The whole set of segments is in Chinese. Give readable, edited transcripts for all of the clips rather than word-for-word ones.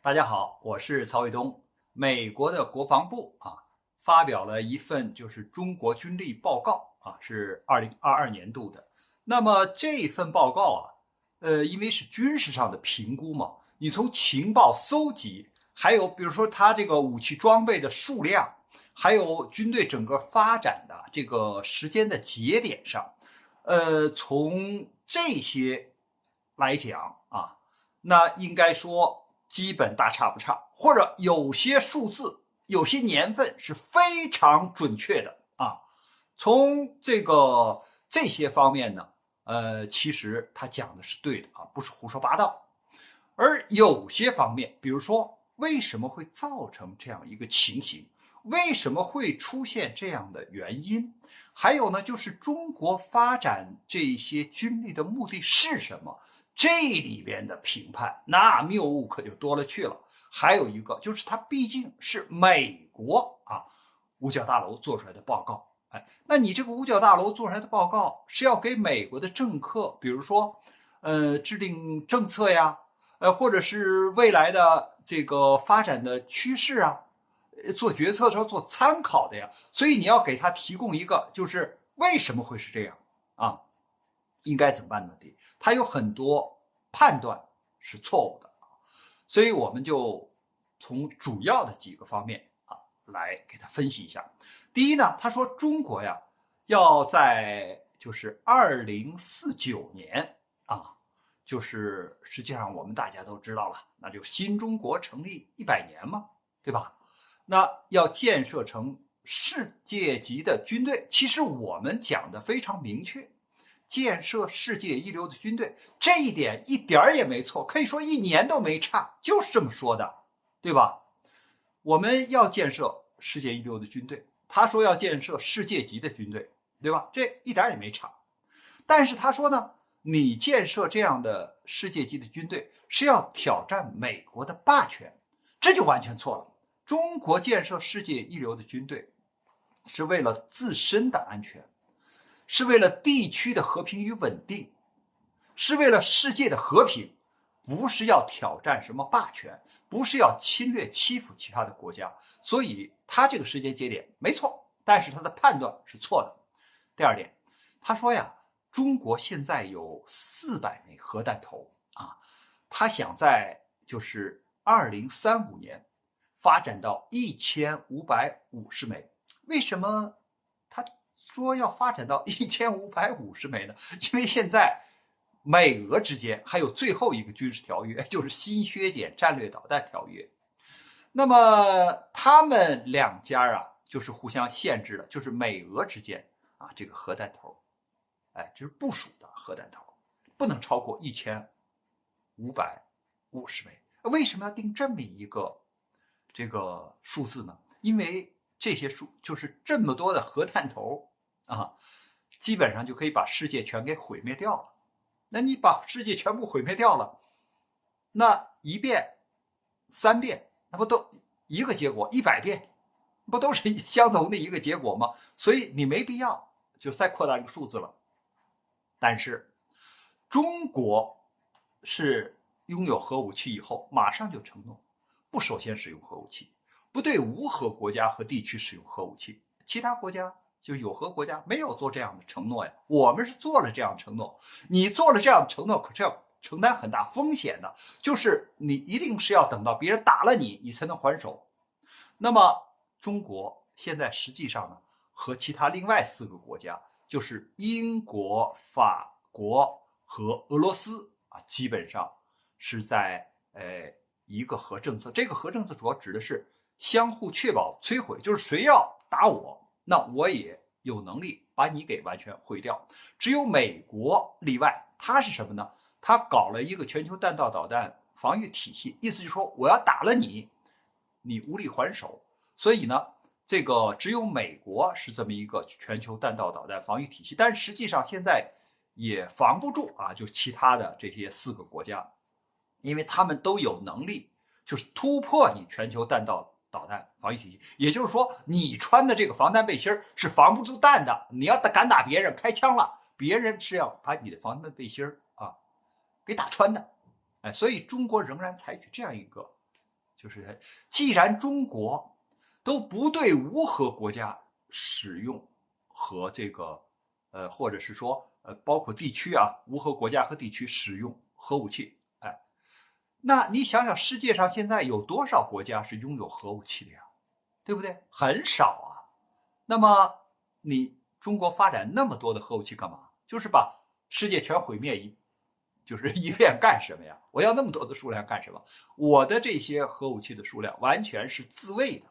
大家好，我是曹卫东。美国的国防部发表了一份就是中国军力报告是2022年度的。那么这份报告因为是军事上的评估嘛，你从情报搜集，还有比如说它这个武器装备的数量，还有军队整个发展的这个时间的节点上，从这些来讲那应该说基本大差不差，或者有些数字、有些年份是非常准确的从这些方面呢，其实他讲的是对的不是胡说八道。而有些方面，比如说为什么会造成这样一个情形，为什么会出现这样的原因，还有呢，就是中国发展这些军力的目的是什么？这里边的评判，那谬误可就多了去了。还有一个就是它毕竟是美国五角大楼做出来的报告，那你这个五角大楼做出来的报告是要给美国的政客，比如说制定政策呀，或者是未来的这个发展的趋势做决策的时候做参考的呀。所以你要给他提供一个就是为什么会是这样应该怎么办的问题。他有很多判断是错误的所以我们就从主要的几个方面来给他分析一下。第一呢，他说中国呀要在就是2049年就是实际上我们大家都知道了，那就新中国成立100年嘛，对吧？那要建设成世界级的军队，其实我们讲的非常明确，建设世界一流的军队，这一点一点也没错，可以说1年都没差，就是这么说的，对吧？我们要建设世界一流的军队，他说要建设世界级的军队，对吧？这一点也没差。但是他说呢，你建设这样的世界级的军队是要挑战美国的霸权，这就完全错了。中国建设世界一流的军队是为了自身的安全，是为了地区的和平与稳定，是为了世界的和平，不是要挑战什么霸权，不是要侵略欺负其他的国家。所以他这个时间节点没错，但是他的判断是错的。第二点，他说呀，中国现在有400枚核弹头他想在就是2035年发展到1550枚。为什么他说要发展到1550枚呢？因为现在美俄之间还有最后一个军事条约，就是新削减战略导弹条约。那么他们两家就是互相限制了，就是美俄之间这个核弹头，就是部署的核弹头不能超过1550枚。为什么要定这么一个这个数字呢？因为这些就是这么多的核弹头基本上就可以把世界全给毁灭掉了。那你把世界全部毁灭掉了，那1遍、3遍，那不都一个结果？100遍，不都是相同的一个结果吗？所以你没必要就再扩大这个数字了。但是中国是拥有核武器以后，马上就承诺不首先使用核武器，不对无核国家和地区使用核武器。其他国家就有核国家没有做这样的承诺呀，我们是做了这样的承诺。你做了这样的承诺，可是要承担很大风险的，就是你一定是要等到别人打了你，你才能还手。那么中国现在实际上呢，和其他另外4个国家，就是英国、法国和俄罗斯基本上是在一个核政策。这个核政策主要指的是相互确保摧毁，就是谁要打我，那我也有能力把你给完全毁掉。只有美国例外，它是什么呢？它搞了一个全球弹道导弹防御体系，意思就是说我要打了你，你无力还手。所以呢，这个只有美国是这么一个全球弹道导弹防御体系，但实际上现在也防不住就其他的这些4个国家，因为他们都有能力就是突破你全球弹道导弹防御体系。也就是说，你穿的这个防弹背心是防不住弹的，你要敢打别人开枪了，别人是要把你的防弹背心给打穿的。所以中国仍然采取这样一个就是既然中国都不对无核国家使用和这个或者是说包括地区啊，无核国家和地区使用核武器，哎，那你想想世界上现在有多少国家是拥有核武器的呀？对不对？很少啊。那么你中国发展那么多的核武器干嘛？就是把世界全毁灭就是一遍干什么呀？我要那么多的数量干什么？我的这些核武器的数量完全是自卫的，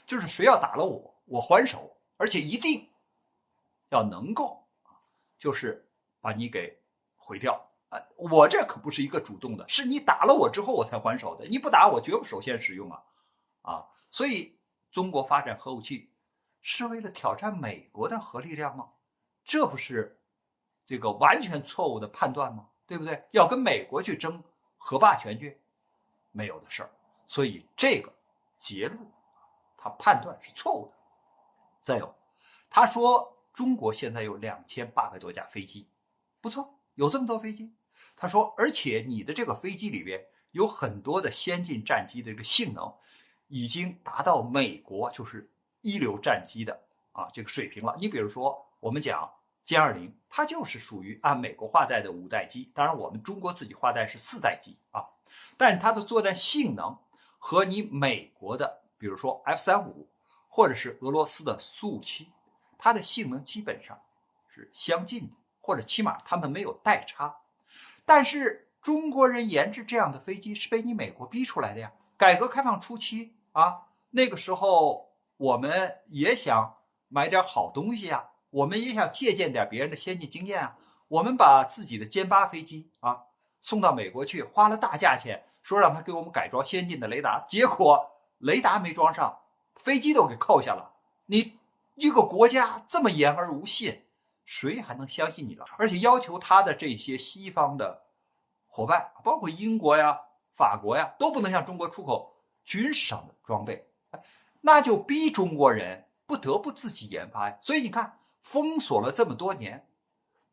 就是谁要打了我，我还手，而且一定要能够，就是把你给毁掉啊！我这可不是一个主动的，是你打了我之后我才还手的，你不打我绝不首先使用啊！所以中国发展核武器是为了挑战美国的核力量吗？这不是这个完全错误的判断吗？对不对？要跟美国去争核霸权去，没有的事儿。所以这个结论，他判断是错误的。再有，他说中国现在有2800多架飞机，不错，有这么多飞机。他说，而且你的这个飞机里边有很多的先进战机的这个性能，已经达到美国就是一流战机的这个水平了。你比如说，我们讲歼20，它就是属于按美国划带的5代机，当然我们中国自己划带是4代机啊，但是它的作战性能和你美国的，比如说 F-35或者是俄罗斯的苏57，它的性能基本上是相近的，或者起码它们没有代差。但是中国人研制这样的飞机是被你美国逼出来的呀。改革开放初期那个时候我们也想买点好东西啊，我们也想借鉴点别人的先进经验啊，我们把自己的歼8飞机送到美国去，花了大价钱，说让他给我们改装先进的雷达，结果雷达没装上，飞机都给扣下了。你一个国家这么言而无信，谁还能相信你了？而且要求他的这些西方的伙伴，包括英国呀、法国呀，都不能向中国出口军事上的装备，那就逼中国人不得不自己研发呀。所以你看，封锁了这么多年，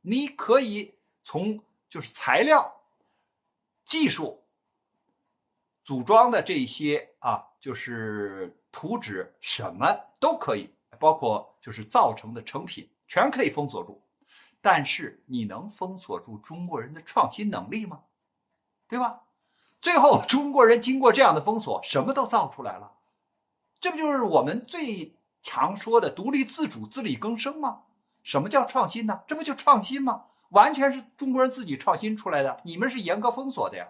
你可以从就是材料、技术、组装的这些就是图纸什么都可以，包括就是造成的成品，全可以封锁住。但是你能封锁住中国人的创新能力吗？对吧？最后中国人经过这样的封锁，什么都造出来了。这不就是我们最常说的独立自主、自力更生吗？什么叫创新呢？这不就创新吗？完全是中国人自己创新出来的，你们是严格封锁的呀。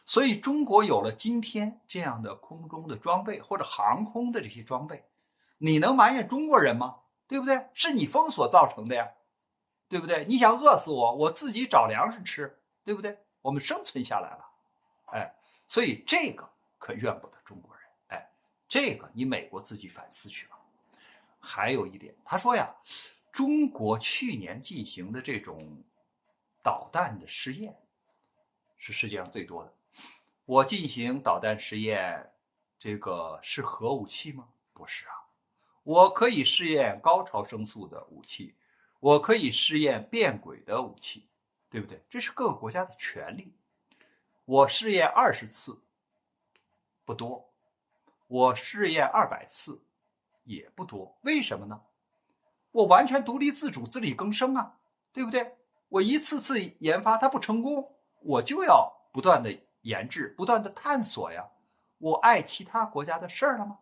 所以中国有了今天这样的空中的装备或者航空的这些装备，你能埋怨中国人吗？对不对？是你封锁造成的呀，对不对？你想饿死我，我自己找粮食吃，对不对？我们生存下来了，所以这个可怨不得中国人，这个你美国自己反思去吧。还有一点，他说呀，中国去年进行的这种导弹的实验是世界上最多的。我进行导弹实验，这个是核武器吗？不是啊，我可以试验高超声速的武器，我可以试验变轨的武器，对不对？这是各个国家的权利。我试验20次不多，我试验200次也不多，为什么呢？我完全独立自主、自力更生啊，对不对？我一次次研发它不成功，我就要不断的研制，不断的探索呀。我碍其他国家的事儿了吗？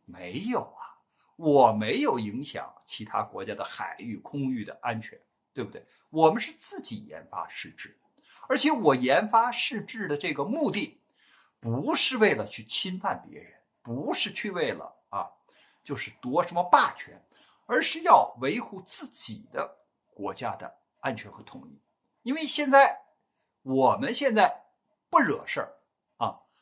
没有啊，我没有影响其他国家的海域、空域的安全，对不对？我们是自己研发试制，而且我研发试制的这个目的，不是为了去侵犯别人，不是去为了就是夺什么霸权，而是要维护自己的国家的安全和统一。因为我们现在不惹事儿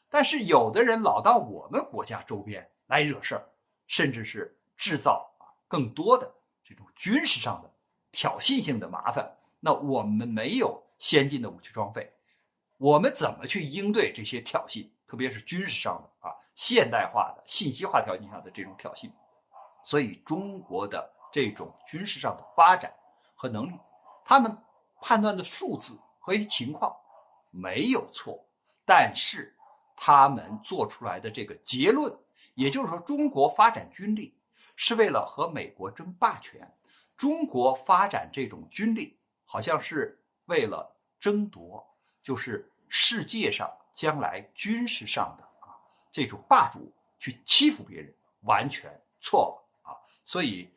但是有的人老到我们国家周边来惹事儿，甚至是制造更多的这种军事上的挑衅性的麻烦。那我们没有先进的武器装备，我们怎么去应对这些挑衅？特别是军事上的现代化的信息化条件下的这种挑衅。所以中国的这种军事上的发展和能力，他们判断的数字和一些情况没有错，但是他们做出来的这个结论，也就是说，中国发展军力是为了和美国争霸权，中国发展这种军力好像是为了争夺，就是世界上将来军事上的这种霸主去欺负别人，完全错了啊！所以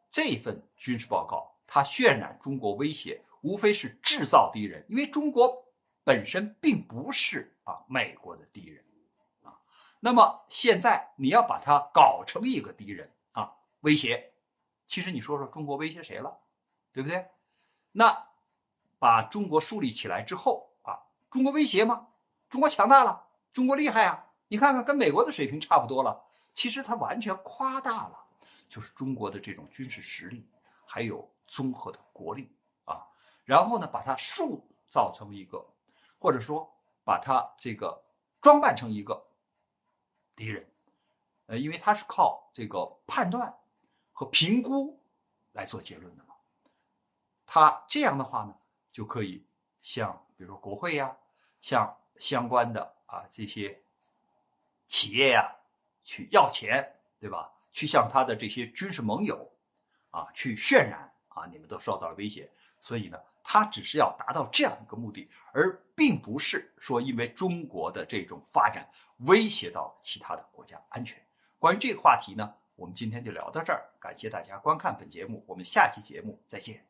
这份军事报告它渲染中国威胁，无非是制造敌人，因为中国本身并不是美国的敌人啊。那么现在你要把它搞成一个敌人威胁，其实你说说中国威胁谁了，对不对？那把中国树立起来之后中国威胁吗？中国强大了，中国厉害啊！你看看跟美国的水平差不多了，其实它完全夸大了，就是中国的这种军事实力，还有综合的国力然后呢，把它塑造成一个，或者说把它这个装扮成一个敌人，因为它是靠这个判断和评估来做结论的嘛。它这样的话呢，就可以像比如说国会呀，像相关的这些企业呀，去要钱，对吧？去向他的这些军事盟友去渲染你们都受到了威胁。所以呢，他只是要达到这样一个目的，而并不是说因为中国的这种发展威胁到其他的国家安全。关于这个话题呢，我们今天就聊到这儿，感谢大家观看本节目，我们下期节目再见。